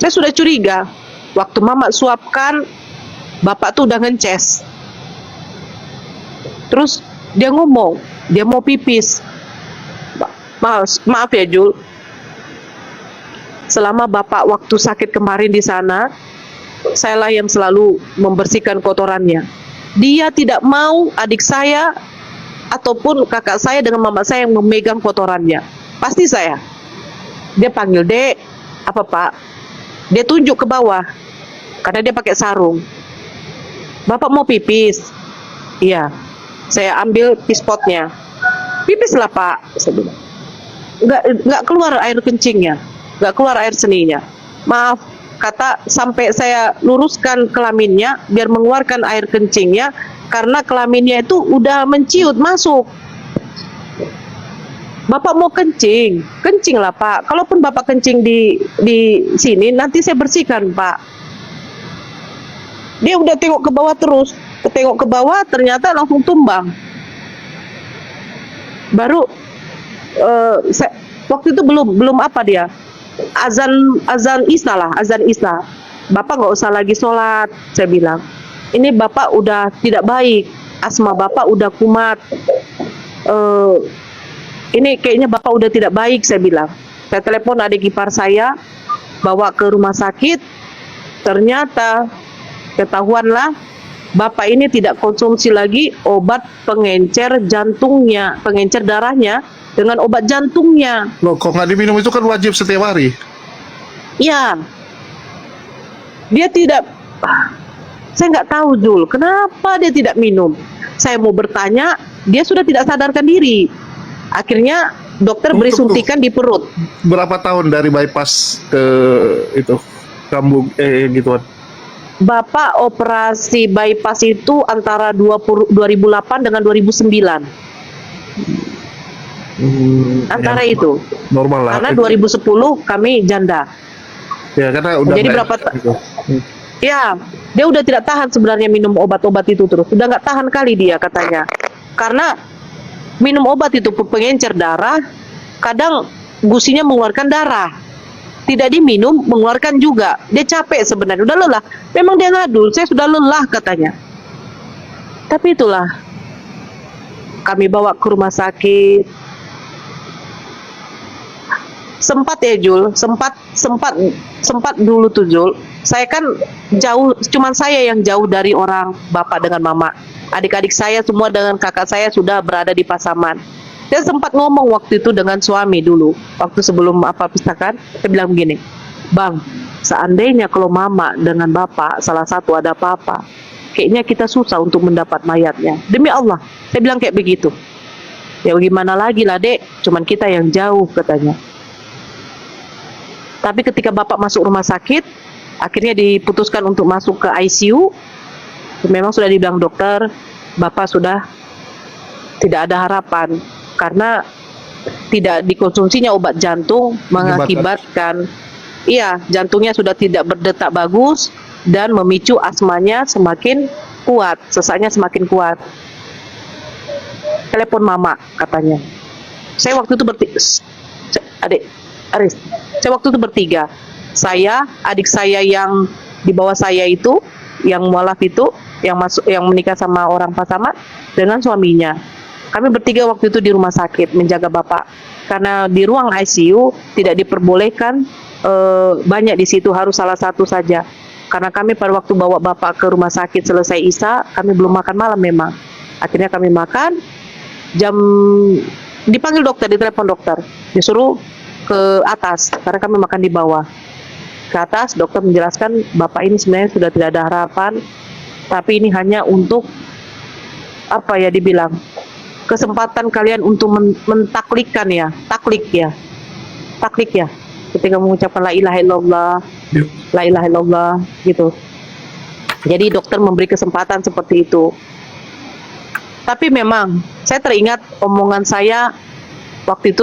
Saya sudah curiga. Waktu mama suapkan, bapak tuh udah ngences. Terus dia ngomong, dia mau pipis. Maaf ya Jul, selama bapak waktu sakit kemarin di sana, sayalah yang selalu membersihkan kotorannya. Dia tidak mau adik saya ataupun kakak saya dengan mama saya yang memegang kotorannya. Pasti saya. Dia panggil, Dek, apa Pak? Dia tunjuk ke bawah, karena dia pakai sarung. Bapak mau pipis? Iya. Saya ambil pispotnya. Pipislah Pak, saya bilang. Nggak keluar air kencingnya, nggak keluar air seninya. Maaf, kata, sampai saya luruskan kelaminnya biar mengeluarkan air kencingnya, karena kelaminnya itu udah menciut masuk. Bapak mau kencing, kencinglah Pak. Kalaupun Bapak kencing di sini, nanti saya bersihkan Pak. Dia udah tengok ke bawah terus, tengok ke bawah, ternyata langsung tumbang. Baru waktu itu belum apa dia, azan isya lah, azan isya. Bapak nggak usah lagi sholat, saya bilang. Ini bapak udah tidak baik, asma bapak udah kumat. Ini kayaknya bapak udah tidak baik, saya bilang. Saya telepon adik ipar saya, bawa ke rumah sakit. Ternyata ketahuanlah bapak ini tidak konsumsi lagi obat pengencer jantungnya, pengencer darahnya dengan obat jantungnya. Loh, kok nggak diminum? Itu kan wajib setiap hari. Ya, dia tidak. Saya nggak tahu Jul, kenapa dia tidak minum. Saya mau bertanya, dia sudah tidak sadarkan diri. Akhirnya dokter beri suntikan di perut. Berapa tahun dari bypass ke itu kambung gituan? Bapak operasi bypass itu antara 2008 dengan 2009. Antara Ya, itu. normal lah. Karena 2010 kami janda. Ya, karena udah Jadi nggak- berapa gitu. Ya, dia udah tidak tahan sebenarnya minum obat-obat itu terus. Udah nggak tahan kali dia katanya. Karena minum obat itu pengencer darah, kadang gusinya mengeluarkan darah. Tidak diminum, mengeluarkan juga. Dia capek sebenarnya, udah lelah. Memang dia ngadu, saya sudah lelah katanya. Tapi itulah, kami bawa ke rumah sakit. Sempat ya Jul, sempat dulu tuh Jul. Saya kan jauh, cuman saya yang jauh dari orang bapak dengan mama. Adik-adik saya semua dengan kakak saya sudah berada di Pasaman. Saya sempat ngomong waktu itu dengan suami dulu, waktu sebelum apa pisahkan, saya bilang begini, Bang, seandainya kalau mama dengan bapak salah satu ada apa-apa, kayaknya kita susah untuk mendapat mayatnya. Demi Allah, saya bilang kayak begitu. Ya gimana lagi lah Dek, cuman kita yang jauh katanya. Tapi ketika bapak masuk rumah sakit, akhirnya diputuskan untuk masuk ke ICU. Memang sudah dibilang dokter, bapak sudah tidak ada harapan karena tidak dikonsumsinya obat jantung mengakibatkan, iya, jantungnya sudah tidak berdetak bagus dan memicu asmanya semakin kuat, sesaknya semakin kuat. Telepon mama katanya. Saya waktu itu adik Aris, saya waktu itu bertiga. Saya, adik saya yang di bawah saya itu, yang mualaf itu, yang menikah sama orang Pasaman, dengan suaminya. Kami bertiga waktu itu di rumah sakit menjaga bapak. Karena di ruang ICU tidak diperbolehkan banyak di situ, harus salah satu saja. Karena kami pada waktu bawa bapak ke rumah sakit selesai isya, kami belum makan malam memang. Akhirnya kami makan, dipanggil dokter, ditelepon dokter, disuruh ke atas karena kami makan di bawah. Ke atas, dokter menjelaskan bapak ini sebenarnya sudah tidak ada harapan, tapi ini hanya untuk apa ya dibilang, kesempatan kalian untuk mentaklikkan ya, taklik ya, ketika mengucapkan la ilaha illallah, la ilaha illallah gitu. Jadi dokter memberi kesempatan seperti itu. Tapi memang saya teringat omongan saya waktu itu